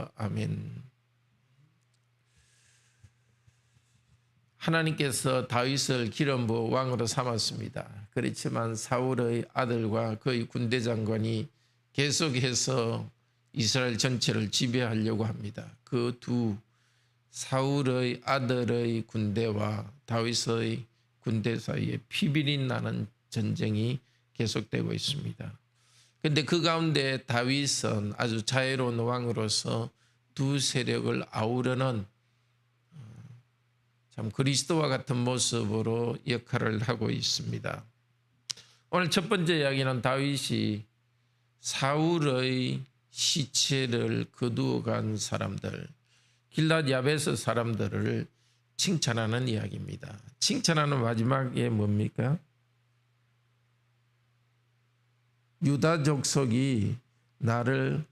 할렐루야. 아멘. 하나님께서 다윗을 기름 부어 왕으로 삼았습니다. 그렇지만 사울의 아들과 그의 군대 장관이 계속해서 이스라엘 전체를 지배하려고 합니다. 그 두 사울의 아들의 군대와 다윗의 군대 사이에 피비린내 나는 전쟁이 계속되고 있습니다. 그런데 그 가운데 다윗은 아주 자애로운 왕으로서 두 세력을 아우르는 참 그리스도와 같은 모습으로 역할을 하고 있습니다. 오늘 첫 번째 이야기는 다윗이 사울의 시체를 거두어 간 사람들, 길랏 야베스 사람들을 칭찬하는 이야기입니다. 칭찬하는 마지막에 뭡니까? 유다 족속이 나를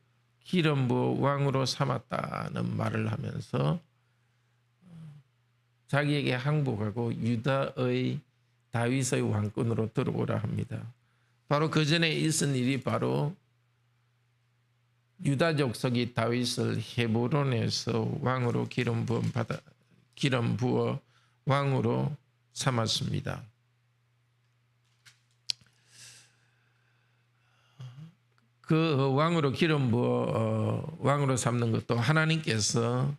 기름 부어 왕으로 삼았다는 말을 하면서 자기에게 항복하고 유다의 다윗의 왕권으로 들어오라 합니다. 바로 그 전에 있은 일이 바로 유다 족속이 다윗을 헤브론에서 왕으로 기름 부어 왕으로 삼았습니다. 그 왕으로 기름 부어 왕으로 삼는 것도 하나님께서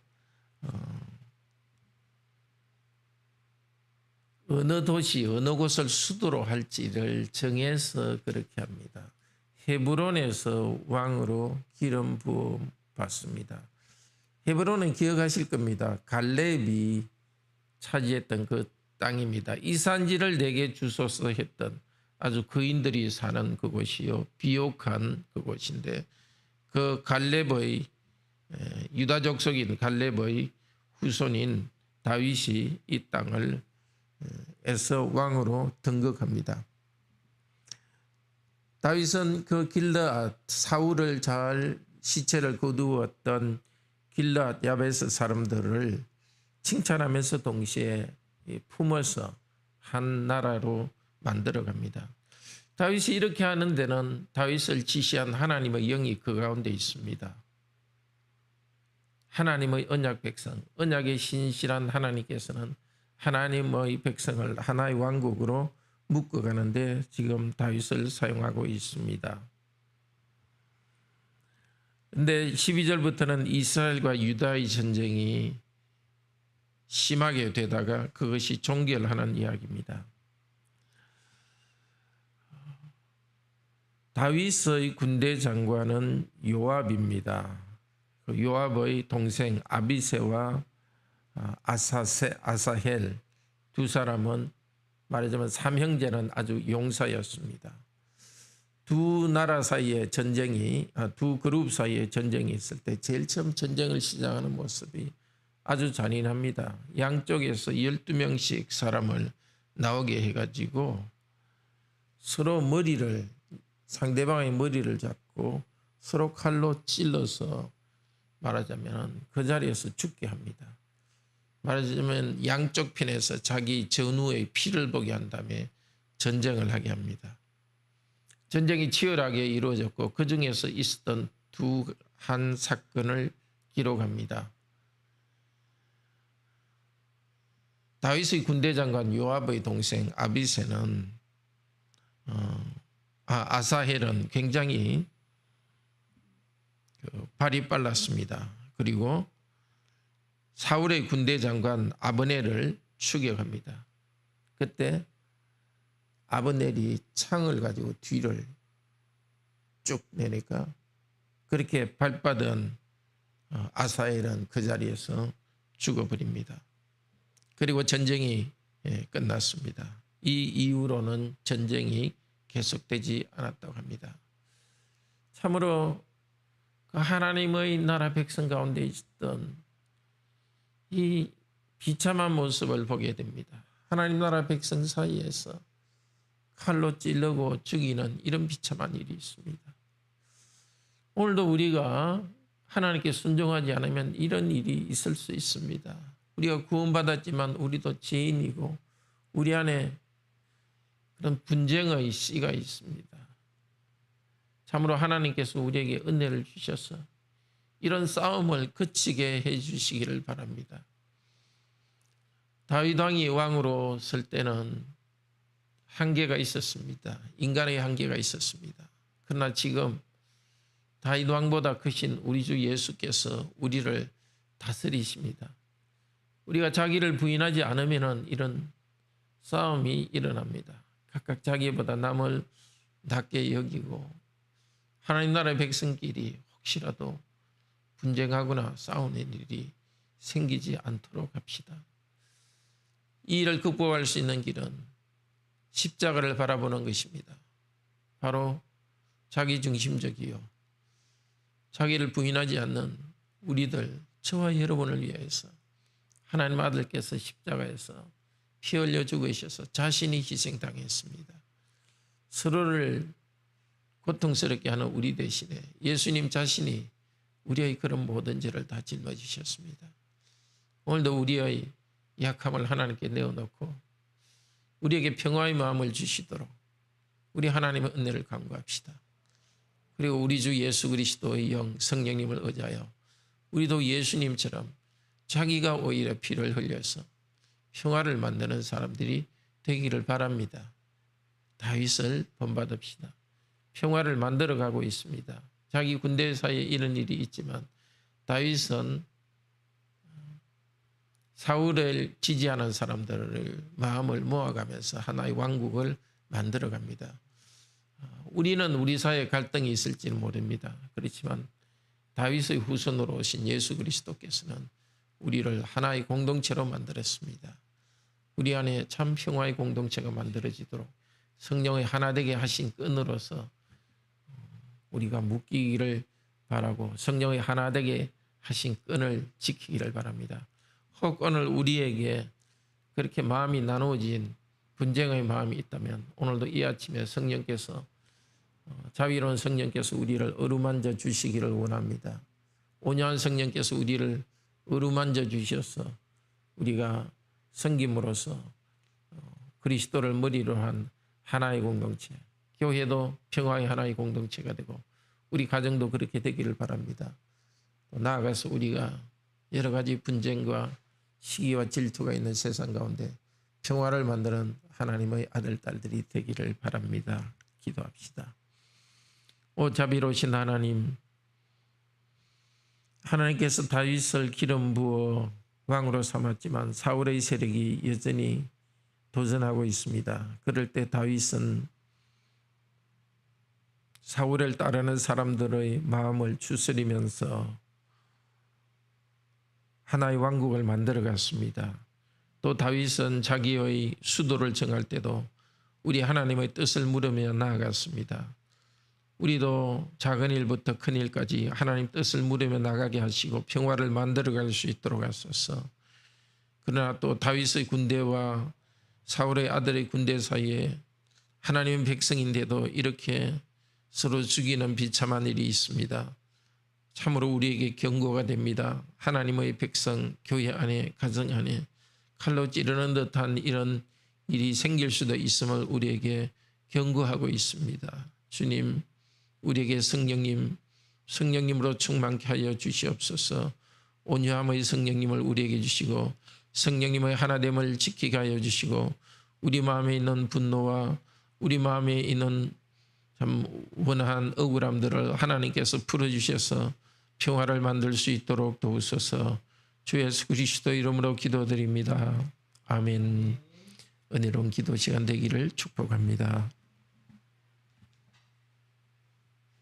어느 도시 어느 곳을 수도로 할지를 정해서 그렇게 합니다. 헤브론에서 왕으로 기름 부어 받습니다. 헤브론은 기억하실 겁니다. 갈렙이 차지했던 그 땅입니다. 이 산지를 내게 주소서 했던 아주 거인들이 사는 그곳이요, 비옥한 그곳인데, 그 갈렙의 유다 족속인 갈렙의 후손인 다윗이 이 땅을 에서 왕으로 등극합니다. 다윗은 그 길랏 사울을 잘 시체를 거두었던 길랏 야베스 사람들을 칭찬하면서 동시에 품어서 한 나라로 만들어갑니다. 다윗이 이렇게 하는 데는 다윗을 지시한 하나님의 영이 그 가운데 있습니다. 하나님의 언약 백성, 언약의 신실한 하나님께서는 하나님의 백성을 하나의 왕국으로 묶어가는데 지금 다윗을 사용하고 있습니다. 그런데 12절부터는 이스라엘과 유다의 전쟁이 심하게 되다가 그것이 종결하는 이야기입니다. 다윗의 군대 장관은 요압입니다. 요압의 동생 아비새와 아사헬 두 사람은 말하자면 삼형제는 아주 용사였습니다. 두 나라 사이에 전쟁이, 두 그룹 사이에 전쟁이 있을 때 제일 처음 전쟁을 시작하는 모습이 아주 잔인합니다. 양쪽에서 12명씩 사람을 나오게 해가지고 서로 상대방의 머리를 잡고 서로 칼로 찔러서 말하자면 그 자리에서 죽게 합니다. 말하자면 양쪽 편에서 자기 전우의 피를 보게 한 다음에 전쟁을 하게 합니다. 전쟁이 치열하게 이루어졌고 그 중에서 있었던 한 사건을 기록합니다. 다윗의 군대 장관 요압의 동생 아비새는 아사헬은 굉장히 발이 빨랐습니다. 그리고 사울의 군대 장관 아브넬을 추격합니다. 그때 아브넬이 창을 가지고 뒤를 쭉 내니까 그렇게 발받은 아사헬은 그 자리에서 죽어버립니다. 그리고 전쟁이 끝났습니다. 이 이후로는 전쟁이 계속되지 않았다고 합니다. 참으로 그 하나님의 나라 백성 가운데 있던 이 비참한 모습을 보게 됩니다. 하나님 나라 백성 사이에서 칼로 찔르고 죽이는 이런 비참한 일이 있습니다. 오늘도 우리가 하나님께 순종하지 않으면 이런 일이 있을 수 있습니다. 우리가 구원받았지만 우리도 죄인이고 우리 안에 그런 분쟁의 씨가 있습니다. 참으로 하나님께서 우리에게 은혜를 주셔서 이런 싸움을 그치게 해 주시기를 바랍니다. 다윗 왕이 왕으로 설 때는 한계가 있었습니다. 인간의 한계가 있었습니다. 그러나 지금 다윗 왕보다 크신 우리 주 예수께서 우리를 다스리십니다. 우리가 자기를 부인하지 않으면 이런 싸움이 일어납니다. 각각 자기보다 남을 낮게 여기고 하나님 나라의 백성끼리 혹시라도 분쟁하거나 싸우는 일이 생기지 않도록 합시다. 이 일을 극복할 수 있는 길은 십자가를 바라보는 것입니다. 바로 자기중심적이요, 자기를 부인하지 않는 우리들, 저와 여러분을 위해서 하나님 아들께서 십자가에서 피 흘려 죽으셔서 자신이 희생당했습니다. 서로를 고통스럽게 하는 우리 대신에 예수님 자신이 우리의 그런 모든 죄를 다 짊어지셨습니다. 오늘도 우리의 약함을 하나님께 내어놓고 우리에게 평화의 마음을 주시도록 우리 하나님의 은혜를 간구합시다. 그리고 우리 주 예수 그리스도의 영 성령님을 의지하여 우리도 예수님처럼 자기가 오히려 피를 흘려서 평화를 만드는 사람들이 되기를 바랍니다. 다윗을 본받읍시다. 평화를 만들어가고 있습니다. 자기 군대 사이에 이런 일이 있지만 다윗은 사울을 지지하는 사람들을 마음을 모아가면서 하나의 왕국을 만들어갑니다. 우리는 우리 사이에 갈등이 있을지는 모릅니다. 그렇지만 다윗의 후손으로 오신 예수 그리스도께서는 우리를 하나의 공동체로 만들었습니다. 우리 안에 참 평화의 공동체가 만들어지도록 성령의 하나 되게 하신 끈으로서 우리가 묶이기를 바라고 성령의 하나 되게 하신 끈을 지키기를 바랍니다. 혹 오늘 우리에게 그렇게 마음이 나누어진 분쟁의 마음이 있다면 오늘도 이 아침에 성령께서 자비로운 성령께서 우리를 어루만져 주시기를 원합니다. 온유한 성령께서 우리를 어루만져 주셔서 우리가 섬김으로써 그리스도를 머리로 한 하나의 공동체, 교회도 평화의 하나의 공동체가 되고 우리 가정도 그렇게 되기를 바랍니다. 또 나아가서 우리가 여러 가지 분쟁과 시기와 질투가 있는 세상 가운데 평화를 만드는 하나님의 아들, 딸들이 되기를 바랍니다. 기도합시다. 오 자비로우신 하나님, 하나님께서 다윗을 기름 부어 왕으로 삼았지만 사울의 세력이 여전히 도전하고 있습니다. 그럴 때 다윗은 사울을 따르는 사람들의 마음을 추스리면서 하나의 왕국을 만들어 갔습니다. 또 다윗은 자기의 수도를 정할 때도 우리 하나님의 뜻을 물으며 나아갔습니다. 우리도 작은 일부터 큰 일까지 하나님 뜻을 물으며 나가게 하시고 평화를 만들어 갈 수 있도록 하소서. 그러나 또 다윗의 군대와 사울의 아들의 군대 사이에 하나님의 백성인데도 이렇게 서로 죽이는 비참한 일이 있습니다. 참으로 우리에게 경고가 됩니다. 하나님의 백성, 교회 안에, 가정 안에 칼로 찌르는 듯한 이런 일이 생길 수도 있음을 우리에게 경고하고 있습니다. 주님, 우리에게 성령님으로 충만케 하여 주시옵소서. 온유함의 성령님을 우리에게 주시고 성령님의 하나됨을 지키게 하여 주시고 우리 마음에 있는 분노와 우리 마음에 있는 참 원한 억울함들을 하나님께서 풀어주셔서 평화를 만들 수 있도록 도우소서. 주 예수 그리스도 이름으로 기도드립니다. 아멘. 은혜로운 기도 시간 되기를 축복합니다.